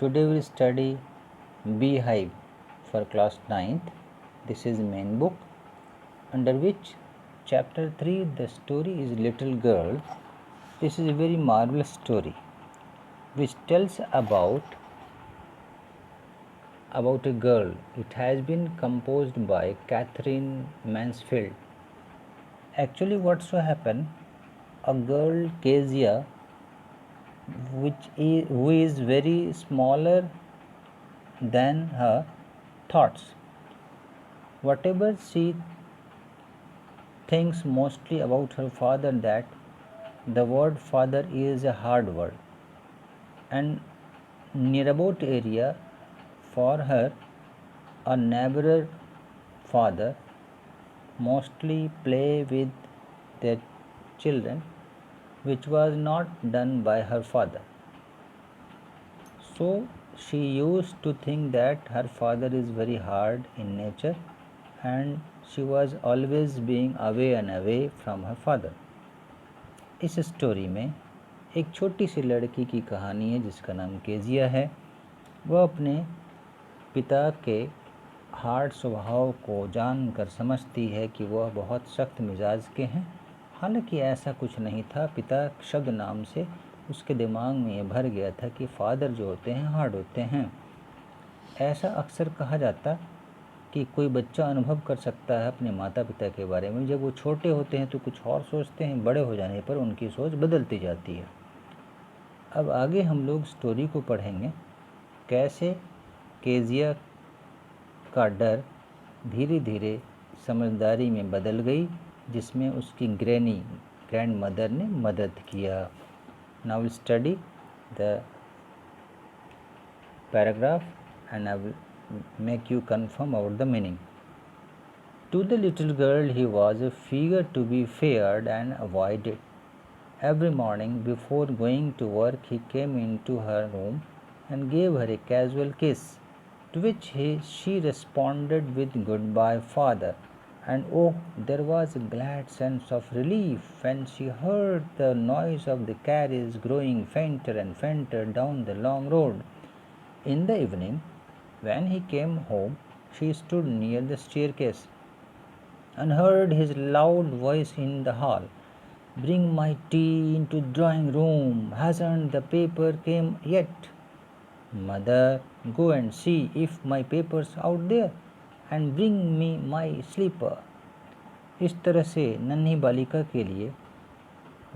Today we study Beehive for class 9th. This is main book, under which chapter 3 the story is Little Girl. This is a very marvelous story which tells about a girl. It has been composed by Catherine Mansfield. Actually, what so happened? A girl, Kezia, who is very smaller than her thoughts. Whatever she thinks mostly about her father, that the word father is a hard word, and near about area for her a neighbor father mostly play with their children, which was not done by her father. So she used to think that her father is very hard in nature, and she was always being away and away from her father. इस story में एक छोटी सी लड़की की कहानी है जिसका नाम केजिया है। वह अपने पिता के हार्ड स्वभाव को जानकर समझती है कि वह बहुत सख्त मिजाज के हैं। हालांकि ऐसा कुछ नहीं था। पिता शब्द नाम से उसके दिमाग में ये भर गया था कि फादर जो होते हैं हार्ड होते हैं। ऐसा अक्सर कहा जाता कि कोई बच्चा अनुभव कर सकता है अपने माता पिता के बारे में। जब वो छोटे होते हैं तो कुछ और सोचते हैं, बड़े हो जाने पर उनकी सोच बदलती जाती है। अब आगे हम लोग स्टोरी को पढ़ेंगे, कैसे केजिया का डर धीरे धीरे समझदारी में बदल गई, जिसमें उसकी ग्रैंड मदर ने मदद किया। Now we'll study the paragraph and I will make you confirm about the meaning. To the little girl he was a figure to be feared and avoided. Every morning before going to work he came into her room and gave her a casual kiss, to which she responded with "Goodbye, father." And oh, there was a glad sense of relief when she heard the noise of the carriage growing fainter and fainter down the long road. In the evening, when he came home, she stood near the staircase and heard his loud voice in the hall. "Bring my tea into drawing room. Hasn't the paper came yet? Mother, go and see if my paper's out there, and bring me my slipper." इस तरह से नन्ही बालिका के लिए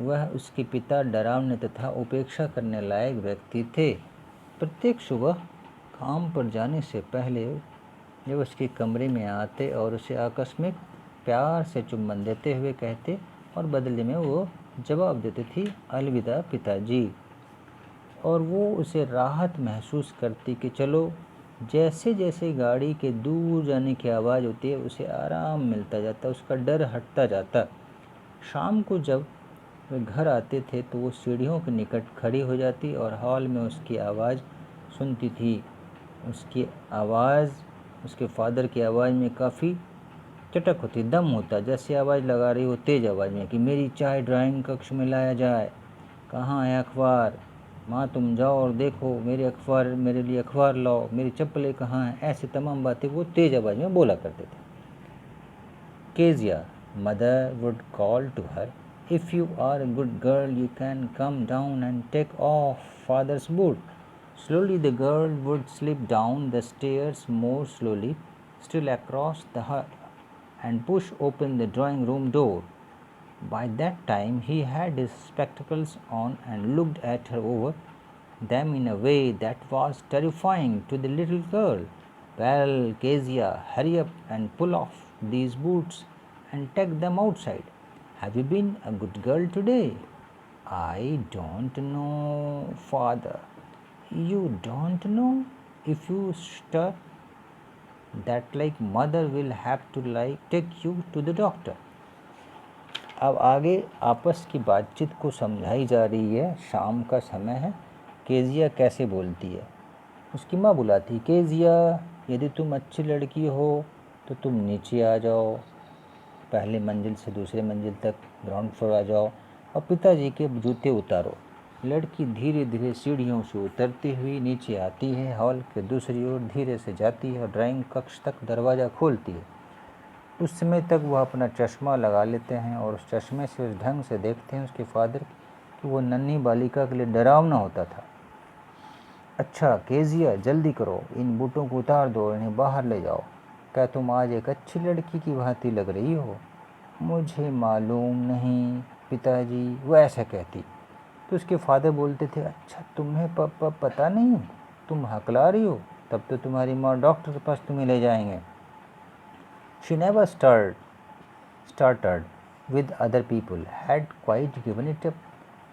वह उसके पिता डरावने तथा उपेक्षा करने लायक व्यक्ति थे। प्रत्येक सुबह काम पर जाने से पहले जब उसके कमरे में आते और उसे आकस्मिक प्यार से चुम्बन देते हुए कहते, और बदले में वो जवाब देती थी, "अलविदा पिताजी।" और वो उसे राहत महसूस करती कि चलो, जैसे जैसे गाड़ी के दूर जाने की आवाज़ होती है उसे आराम मिलता जाता, उसका डर हटता जाता। शाम को जब वे घर आते थे तो वो सीढ़ियों के निकट खड़ी हो जाती और हॉल में उसकी आवाज़ सुनती थी। उसकी आवाज़ उसके फादर की आवाज़ में काफ़ी चटक होती, दम होता, जैसे आवाज़ लगा रही हो तेज़ आवाज़ में कि मेरी चाय ड्राइंग कक्ष में लाया जाए, कहाँ है अखबार, माँ तुम जाओ और देखो मेरे लिए अखबार लाओ, मेरी चप्पलें कहाँ हैं। ऐसे तमाम बातें वो तेज़ आवाज़ में बोला करते थे। Kezia mother would call to her, "If you are a good girl you can come down and take off father's boot." Slowly the girl would slip down the stairs more slowly, still across the hall, and push open the drawing room door. By that time he had his spectacles on and looked at her over them in a way that was terrifying to the little girl. "Well, Kezia, hurry up and pull off these boots and take them outside. Have you been a good girl today?" "I don't know, father." "You don't know? If you stir that like mother will have to take you to the doctor." अब आगे आपस की बातचीत को समझाई जा रही है। शाम का समय है। केजिया कैसे बोलती है। उसकी माँ बुलाती, "केजिया, यदि तुम अच्छी लड़की हो तो तुम नीचे आ जाओ, पहले मंजिल से दूसरे मंजिल तक ग्राउंड फ्लोर आ जाओ और पिताजी के जूते उतारो। लड़की धीरे धीरे सीढ़ियों से उतरती हुई नीचे आती है, हॉल के दूसरी ओर धीरे से जाती है और ड्राइंग कक्ष तक दरवाज़ा खोलती है। उस समय तक वह अपना चश्मा लगा लेते हैं और उस चश्मे से उस ढंग से देखते हैं उसके फादर कि वो नन्ही बालिका के लिए डरावना होता था। अच्छा केजिया, जल्दी करो, इन बूटों को उतार दो, इन्हें बाहर ले जाओ। क्या तुम आज एक अच्छी लड़की की भांति लग रही हो? मुझे मालूम नहीं पिताजी, वो ऐसा कहती। तो उसके फादर बोलते थे, अच्छा तुम्हें पता नहीं, तुम हकला रही हो, तब तो तुम्हारी माँ डॉक्टर के पास तुम्हें ले जाएंगे। She never started with other people, had quite given it up,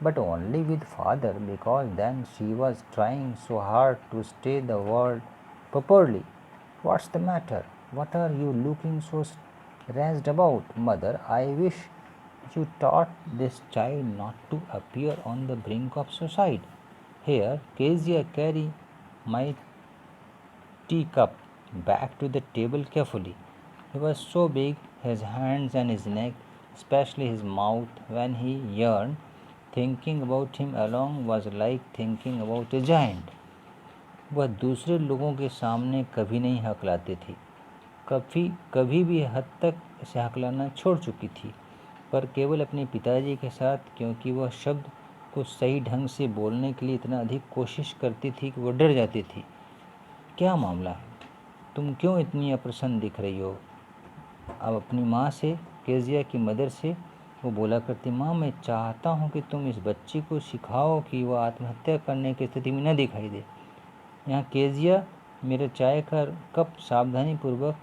but only with father, because then she was trying so hard to say the word properly. What's the matter? What are you looking so raised about, mother? I wish you taught this child not to appear on the brink of suicide. Here, Kezia, carry my teacup back to the table carefully. He was so big, his hands and his neck, especially his mouth, when he yearned. Thinking about him alone was like thinking about a giant. वह दूसरे लोगों के सामने कभी नहीं हकलाती थी, कभी भी हद तक इसे हकलाना छोड़ चुकी थी, पर केवल अपने पिताजी के साथ, क्योंकि वह शब्द को सही ढंग से बोलने के लिए इतना अधिक कोशिश करती थी कि वह डर जाती थी। क्या मामला है? तुम क्यों इतनी अप्रसन्न दिख रही हो? अब अपनी माँ से, केजिया की मदर से, वो बोला करती, माँ मैं चाहता हूँ कि तुम इस बच्ची को सिखाओ कि वह आत्महत्या करने की स्थिति में न दिखाई दे। यहाँ केजिया, मेरे चाय का कप सावधानीपूर्वक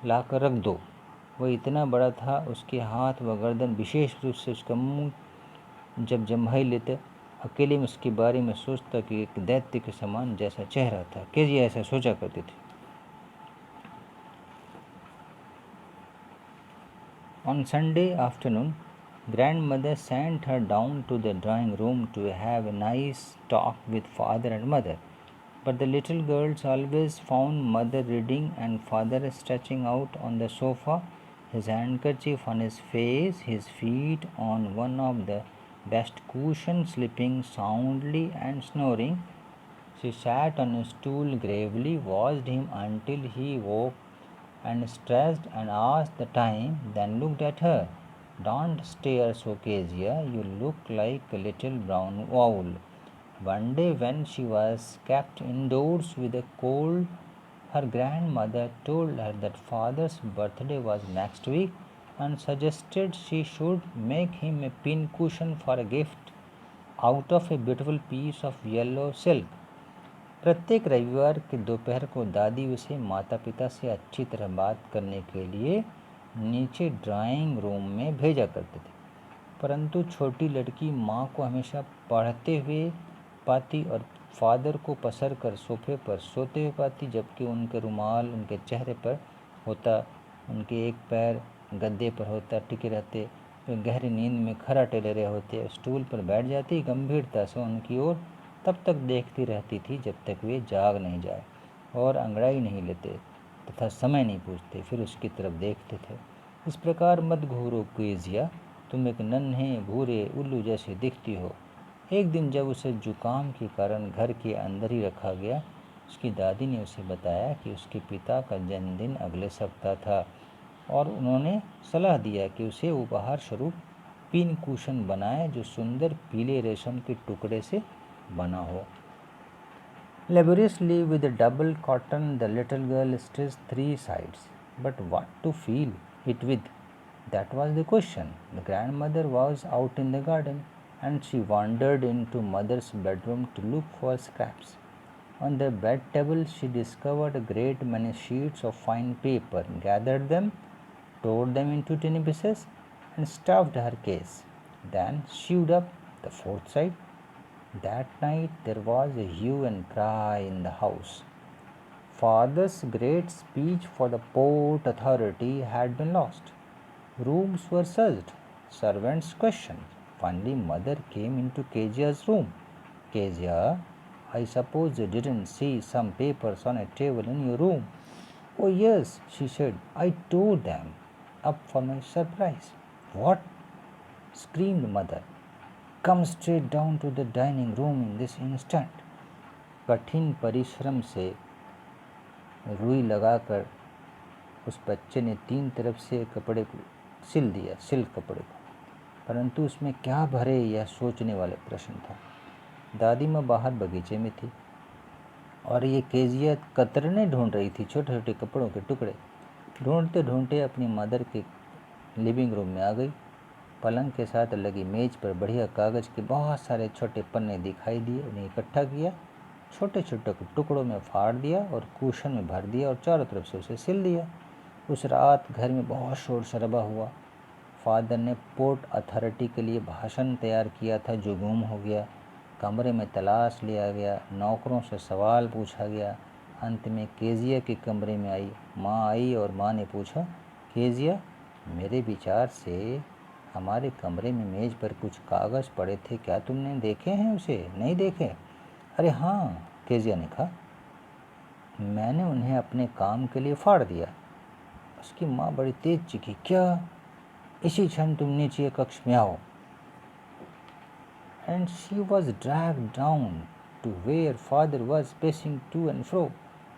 ला कर रख दो। वह इतना बड़ा था, उसके हाथ व गर्दन, विशेष रूप से उसका मुंह जब जम्हाई लेते, अकेले में उसके बारे में सोचता कि एक दैत्य के समान जैसा चेहरा था। केजिया ऐसा सोचा करती थी। On Sunday afternoon, grandmother sent her down to the drawing room to have a nice talk with father and mother. But the little girls always found mother reading and father stretching out on the sofa, his handkerchief on his face, his feet on one of the best cushions, sleeping soundly and snoring. She sat on a stool gravely, watched him until he woke and stretched and asked the time, then looked at her. Don't stare so, Kezia, you look like a little brown owl. One day, when she was kept indoors with a cold, her grandmother told her that father's birthday was next week and suggested she should make him a pin cushion for a gift out of a beautiful piece of yellow silk. प्रत्येक रविवार के दोपहर को दादी उसे माता पिता से अच्छी तरह बात करने के लिए नीचे ड्राइंग रूम में भेजा करते थे, परंतु छोटी लड़की माँ को हमेशा पढ़ते हुए पाती और फादर को पसर कर सोफे पर सोते हुए पाती, जबकि उनके रुमाल उनके चेहरे पर होता, उनके एक पैर गद्दे पर होता, टिके रहते, वे गहरी नींद में खरा टेले रहे होते। स्टूल पर बैठ जाती, गंभीरता से उनकी ओर तब तक देखती रहती थी जब तक वे जाग नहीं जाए और अंगड़ाई नहीं लेते तथा समय नहीं पूछते, फिर उसकी तरफ देखते थे। इस प्रकार मत घूरो केजिया, तुम एक नन्हे भूरे उल्लू जैसे दिखती हो। एक दिन जब उसे जुकाम के कारण घर के अंदर ही रखा गया, उसकी दादी ने उसे बताया कि उसके पिता का जन्मदिन अगले सप्ताह था और उन्होंने सलाह दिया कि उसे उपहार स्वरूप पिन कुशन बनाए जो सुंदर पीले रेशम के टुकड़े से बना हो। Laboriously with a double cotton, the little girl stitched 3 sides. But what to fill it with? That was the question. The grandmother was out in the garden, and she wandered into mother's bedroom to look for scraps. On the bed table, she discovered a great many sheets of fine paper, gathered them, tore them into tiny pieces, and stuffed her case. Then sewed up the fourth side. That night there was a hue and cry in the house. Father's great speech for the Port Authority had been lost. Rooms were searched, servants questioned. Finally, mother came into Kezia's room. Kezia, I suppose you didn't see some papers on a table in your room. Oh, yes, she said. I tore them up for my surprise. What? Screamed mother. Come straight down to the dining room in this instant. कठिन परिश्रम से रुई लगाकर उस बच्चे ने 3 तरफ से कपड़े को सिल दिया, सिल्क कपड़े को, परंतु उसमें क्या भरे यह सोचने वाला प्रश्न था। दादी माँ बाहर बगीचे में थी और ये केजिया कतरने ढूंढ रही थी, छोटे छोटे कपड़ों के टुकड़े। ढूंढते ढूंढते अपनी मदर के लिविंग रूम में आ गई। पलंग के साथ लगी मेज पर बढ़िया कागज़ के बहुत सारे छोटे पन्ने दिखाई दिए। उन्हें इकट्ठा किया, छोटे छोटे टुकड़ों में फाड़ दिया और कुशन में भर दिया और चारों तरफ से उसे सिल दिया। उस रात घर में बहुत शोर शराबा हुआ। फादर ने पोर्ट अथॉरिटी के लिए भाषण तैयार किया था जो गुम हो गया। कमरे में तलाश लिया गया, नौकरों से सवाल पूछा गया। अंत में केजिया के कमरे में माँ आई और माँ ने पूछा, केजिया, मेरे विचार से हमारे कमरे में मेज पर कुछ कागज़ पड़े थे, क्या तुमने देखे हैं उसे? नहीं देखे? अरे हाँ, केजिया ने कहा, मैंने उन्हें अपने काम के लिए फाड़ दिया। उसकी माँ बड़ी तेज चीखी, क्या? इसी क्षण तुम नीचे कक्ष में आओ। And she was dragged down to where father was pacing to and fro,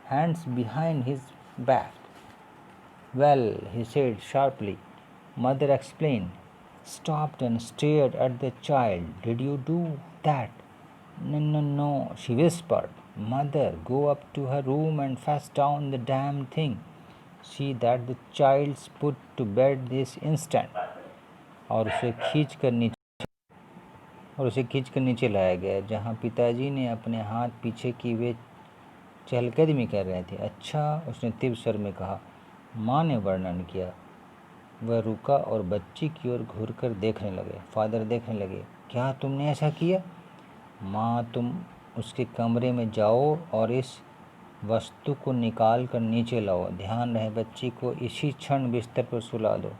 hands behind his back. Well, he said sharply. Mother explained, stopped and stared at the child. Did you do that? No, no, no, she whispered. Mother, go up to her room and fetch down the damn thing. See that the child's put to bed this instant. और उसे खींच कर नीचे लाया गया, जहाँ पिताजी ने अपने हाथ पीछे की वे चहलकदमी कर रहे थे। अच्छा, उसने तीव्र स्वर में कहा। माँ ने वर्णन किया। वह रुका और बच्ची की ओर घूरकर देखने लगे। फादर देखने लगे। क्या तुमने ऐसा किया? माँ, तुम उसके कमरे में जाओ और इस वस्तु को निकाल कर नीचे लाओ। ध्यान रहे बच्ची को इसी क्षण बिस्तर पर सुला दो।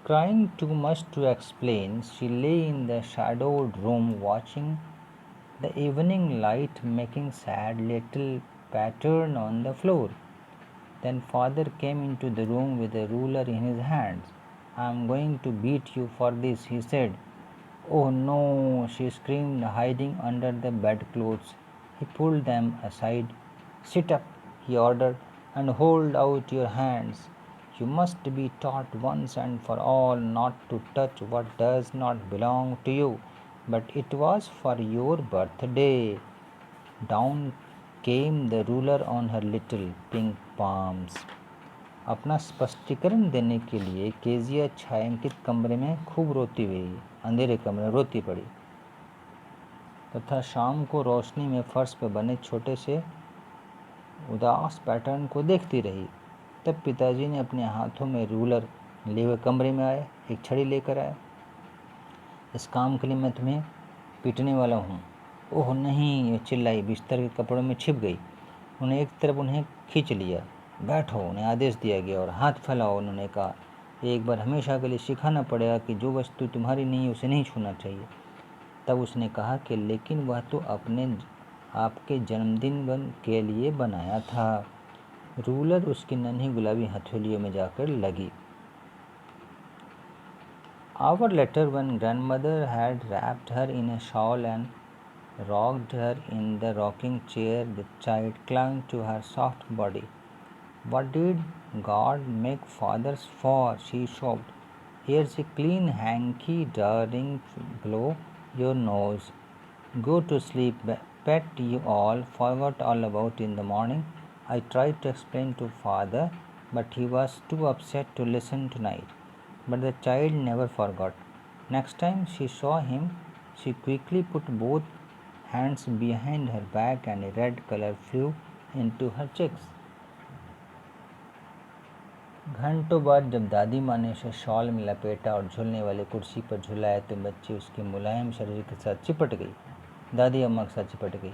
Crying too much to explain, she lay in the shadowed room watching the evening light making sad little pattern on the floor. Then father came into the room with a ruler in his hands. I am going to beat you for this, he said. Oh no, she screamed, hiding under the bedclothes. He pulled them aside. Sit up, he ordered, and hold out your hands. You must be taught once and for all not to touch what does not belong to you. But it was for your birthday. Down came the ruler on her little pink palms. अपना स्पष्टीकरण देने के लिए Kezia छायांकित कमरे में खूब रोती हुई अंधेरे कमरे में रोती पड़ी तथा शाम को रोशनी में फर्श पर बने छोटे से उदास पैटर्न को देखती रही। तब पिताजी ने अपने हाथों में रूलर लिए हुए कमरे में आए, एक छड़ी लेकर आए। इस काम के लिए मैं तुम्हें पीटने वाला हूँ। ओह नहीं, ये चिल्लाई, बिस्तर के कपड़ों में छिप गई। उन्हें एक तरफ उन्हें खींच लिया। बैठो, उन्हें आदेश दिया गया और हाथ फैलाओ। उन्होंने कहा, एक बार हमेशा के लिए सिखाना पड़ेगा कि जो वस्तु तुम्हारी नहीं है उसे नहीं छूना चाहिए। तब उसने कहा कि लेकिन वह तो आपके जन्मदिन के लिए बनाया था। रूलर उसकी नन्ही गुलाबी हथेलियों में जाकर लगी। Hour later, when grandmother had wrapped her in a shawl and rocked her in the rocking chair, the child clung to her soft body. What did God make fathers for? She sobbed. Here's a clean hanky, darling, blow your nose. Go to sleep, pet you all forgot all about in the morning. I tried to explain to father, but he was too upset to listen tonight. But the child never forgot. Next time she saw him, she quickly put both hands behind her back and a red color flew into her cheeks. घंटों बाद जब दादी माँ ने उसे shawl में लपेटा और झूलने वाली कुर्सी पर झुलाया तो बच्ची उसके मुलायम शरीर के साथ चिपट गई। दादी अम्मा के साथ चिपट गई।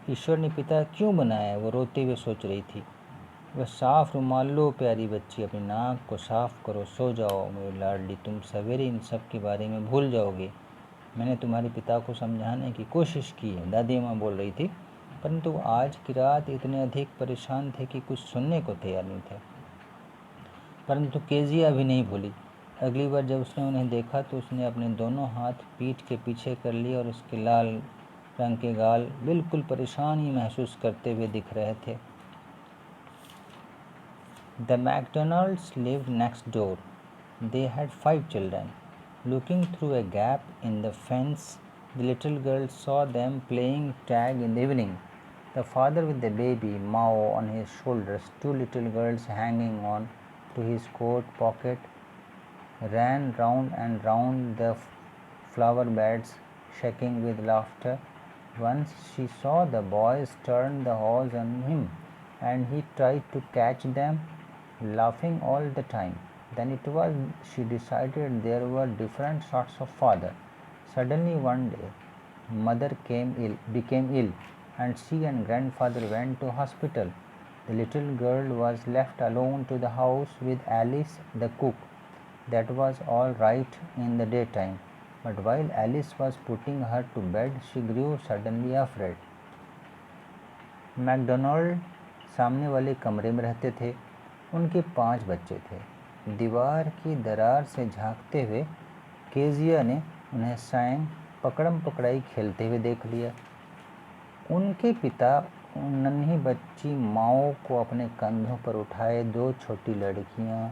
ईश्वर ने पिता क्यों बनाया, वो रोते हुए सोच रही थी। वह साफ रुमाल लो प्यारी बच्ची, अपनी नाक को साफ करो, सो जाओ मेरी लाडली, तुम सवेरे इन सब के बारे में भूल जाओगे। मैंने तुम्हारे पिता को समझाने की कोशिश की है, दादी अम्मा बोल रही थी, परंतु आज की रात इतने अधिक परेशान थे कि कुछ सुनने को तैयार नहीं थे। परंतु केजिया अभी नहीं भूली। अगली बार जब उसने उन्हें देखा तो उसने अपने दोनों हाथ पीठ के पीछे कर लिए और उसके लाल रंग के गाल बिल्कुल परेशानी महसूस करते हुए दिख रहे थे। The McDonalds lived next door. They had 5 children. Looking through a gap in the fence, the little girl saw them playing tag in the evening. The father with the baby, Mao, on his shoulders, 2 little girls hanging on to his coat pocket, ran round and round the flower beds, shaking with laughter. Once she saw the boys turn the hose on him, and he tried to catch them, laughing all the time. Then it was she decided there were different sorts of father. Suddenly one day, mother became ill, and she and grandfather went to hospital. The little girl was left alone to the house with Alice, the cook. That was all right in the daytime, but while Alice was putting her to bed, she grew suddenly afraid. McDonald सामने वाले कमरे में रहते थे। उनके 5 बच्चे थे। दीवार की दरार से झांकते हुए केजिया ने उन्हें स्वयं पकड़म पकड़ाई खेलते हुए देख लिया। उनके पिता उन नन्ही बच्ची माओ को अपने कंधों पर उठाए 2 छोटी लड़कियां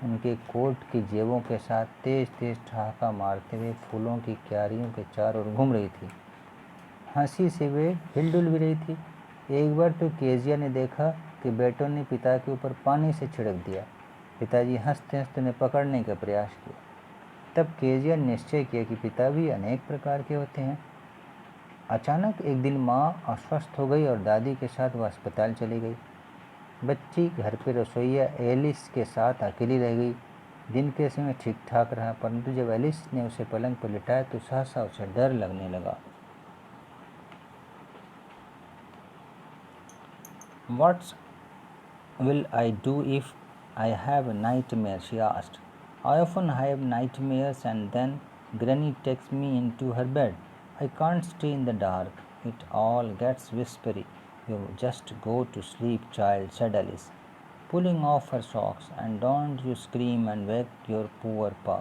उनके कोट की जेबों के साथ तेज तेज ठहाका मारते हुए फूलों की क्यारियों के चारों ओर घूम रही थी। हंसी से वे हिलडुल भी रही थी। एक बार तो केजिया ने देखा कि बेटों ने पिता के ऊपर पानी से छिड़क दिया। पिताजी हंसते हंसते उन्हें पकड़ने का प्रयास किया। तब केजिया ने निश्चय किया कि पिता भी अनेक प्रकार के होते हैं। अचानक एक दिन माँ अस्वस्थ हो गई और दादी के साथ वह अस्पताल चली गई। बच्ची घर पे रसोइया एलिस के साथ अकेली रह गई। दिन के समय ठीक ठाक रहा, परंतु जब एलिस ने उसे पलंग पर लिटाया तो सहसा उसे डर लगने लगा। What will I do if I have a nightmare? She asked. I often have nightmares and then Granny takes me into her bed. I can't stay in the dark. It all gets whispery. You just go to sleep, child, said Alice, pulling off her socks, and don't you scream and wake your poor pa.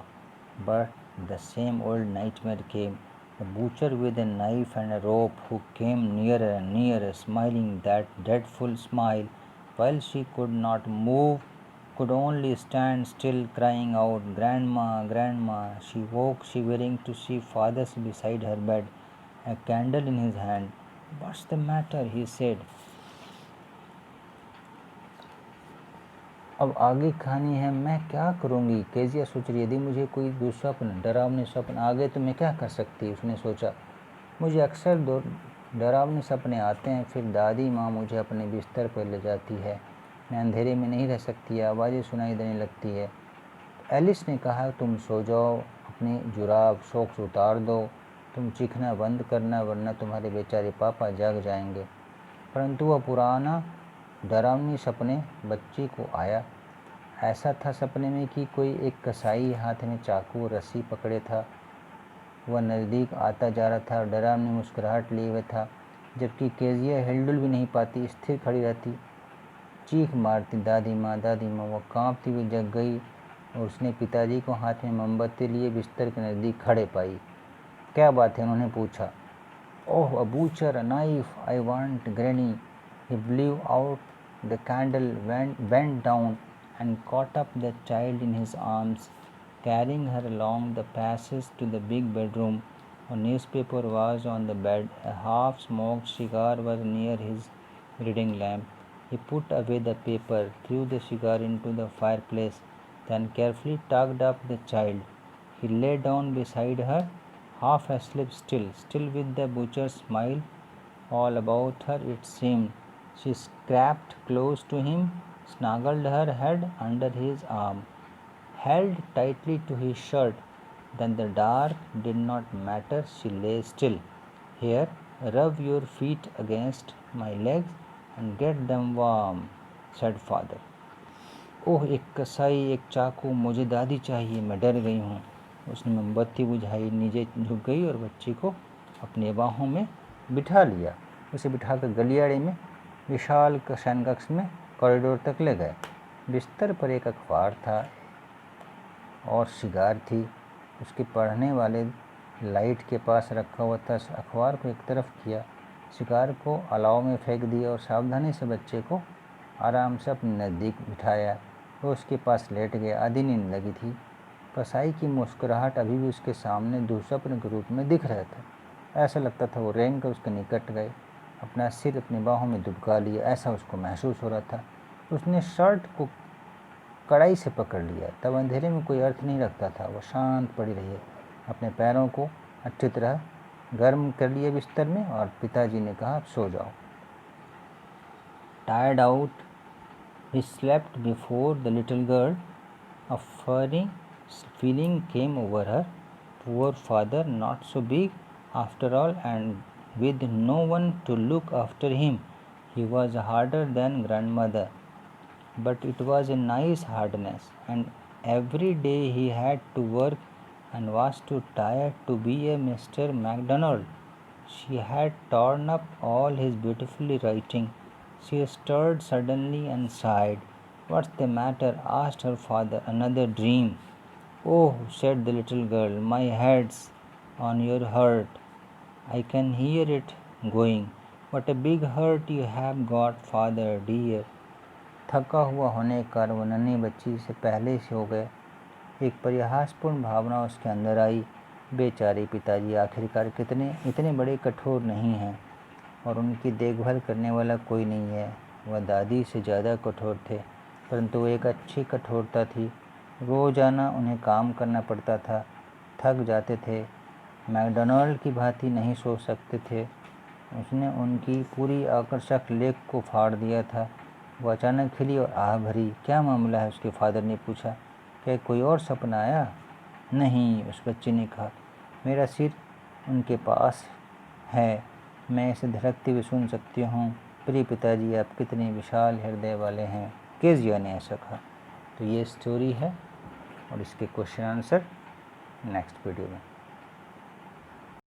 But the same old nightmare came. The butcher with a knife and a rope who came nearer and nearer, smiling that dreadful smile, while she could not move, could only stand still, crying out, Grandma, Grandma. She woke shivering to see father beside her bed, a candle in his hand. What's the matter? He said. अब आगे कहानी है, मैं क्या करूँगी। Kezia सोच रही, यदि मुझे कोई दुस्वप्न डरावने स्वप्न आ गए तो मैं क्या कर सकती। उसने सोचा, मुझे अक्सर डरावने सपने आते हैं। फिर दादी माँ मुझे अपने बिस्तर पर ले जाती है। मैं अंधेरे में नहीं रह सकती, आवाज़ें सुनाई देने लगती है। एलिस ने कहा, तुम सो जाओ, अपनी जुराब सॉक्स उतार दो, तुम चीखना बंद करना, वरना तुम्हारे बेचारे पापा जाग जाएंगे। परंतु वह पुराना डरावनी सपने बच्ची को आया। ऐसा था सपने में कि कोई एक कसाई हाथ में चाकू और रस्सी पकड़े था। वह नज़दीक आता जा रहा था और डरावनी मुस्कुराहट लिए हुए था, जबकि केजिया हिलडुल भी नहीं पाती, स्थिर खड़ी रहती, चीख मारती, दादी माँ, दादी माँ। वह कांपती हुई जग गई और उसने पिताजी को हाथ में मोमबत्ती लिए बिस्तर के नज़दीक खड़े पाई। क्या बात है, उन्होंने पूछा। Oh, a butcher, a knife, I want granny. He blew out the candle, bent down and caught up the child in his arms, carrying her along the passage to the big bedroom. A newspaper was on the bed. A half-smoked cigar was near his reading lamp. He put away the paper, threw the cigar into the fireplace, then carefully tucked up the child. He lay down beside her, half asleep still with the butcher's smile all about her, it seemed. She crept close to him, snuggled her head under his arm, held tightly to his shirt. Then the dark did not matter. She lay still. Here, rub your feet against my legs and get them warm, said father. ओह, एक कसाई, एक चाकू, मुझे दादी चाहिए, मैं डर गई हूँ। उसने मोमबत्ती बुझाई, नीचे झुक गई और बच्ची को अपनी बाहों में बिठा लिया। उसे बिठाकर गलियारे में विशाल शयनकक्ष में कॉरिडोर तक ले गए। बिस्तर पर एक अखबार था। और सिगार थी। उसके पढ़ने वाले लाइट के पास रखा हुआ था। अखबार को एक तरफ किया, सिगार को अलाव में फेंक दिया और सावधानी से बच्चे को आराम से अपने नज़दीक बिठाया। वो उसके पास लेट गया। आधी नींद लगी थी। कसाई की मुस्कुराहट अभी भी उसके सामने दुस्वप्न के रूप में दिख रहा था। ऐसा लगता था वो रेंग कर उसके निकट गए, अपना सिर अपनी बाहों में दुबका लिया, ऐसा उसको महसूस हो रहा था। उसने शर्ट को कड़ाई से पकड़ लिया। तब अंधेरे में कोई अर्थ नहीं रखता था। वो शांत पड़ी रही। अपने पैरों को अच्छी तरह गर्म कर लिए बिस्तर में और पिताजी ने कहा, अब सो जाओ। Tired out he slept before the little girl. A funny feeling came over her. Poor father, not so big after all, and with no one to look after him. He was harder than grandmother, but it was a nice hardness, and every day he had to work and was too tired to be a Mr. MacDonald. She had torn up all his beautifully writing. She stirred suddenly and sighed. What's the matter? Asked her father. Another dream. Oh, said the little girl, my head's on your hurt. I can hear it going. What a big hurt you have got, father dear. थका हुआ होने के कारण वो नन्ही बच्ची से पहले से हो गए। एक परिहासपूर्ण भावना उसके अंदर आई। बेचारे पिताजी आखिरकार इतने बड़े कठोर नहीं हैं और उनकी देखभाल करने वाला कोई नहीं है। वह दादी से ज़्यादा कठोर थे, परंतु वो एक अच्छी कठोरता थी। रोज़ाना उन्हें काम करना पड़ता था, थक जाते थे, मैकडॉनल्ड की भांति नहीं सो सकते थे। उसने उनकी पूरी आकर्षक लेख को फाड़ दिया था। वो अचानक खिली और आह भरी। क्या मामला है? उसके फादर ने पूछा। क्या कोई और सपना आया? नहीं, उस बच्चे ने कहा। मेरा सिर उनके पास है, मैं इसे धड़कते हुए सुन सकती हूँ। प्रिय पिताजी, आप कितने विशाल हृदय वाले हैं। केजिया ने ऐसा कहा। तो ये स्टोरी है और इसके क्वेश्चन आंसर नेक्स्ट वीडियो में।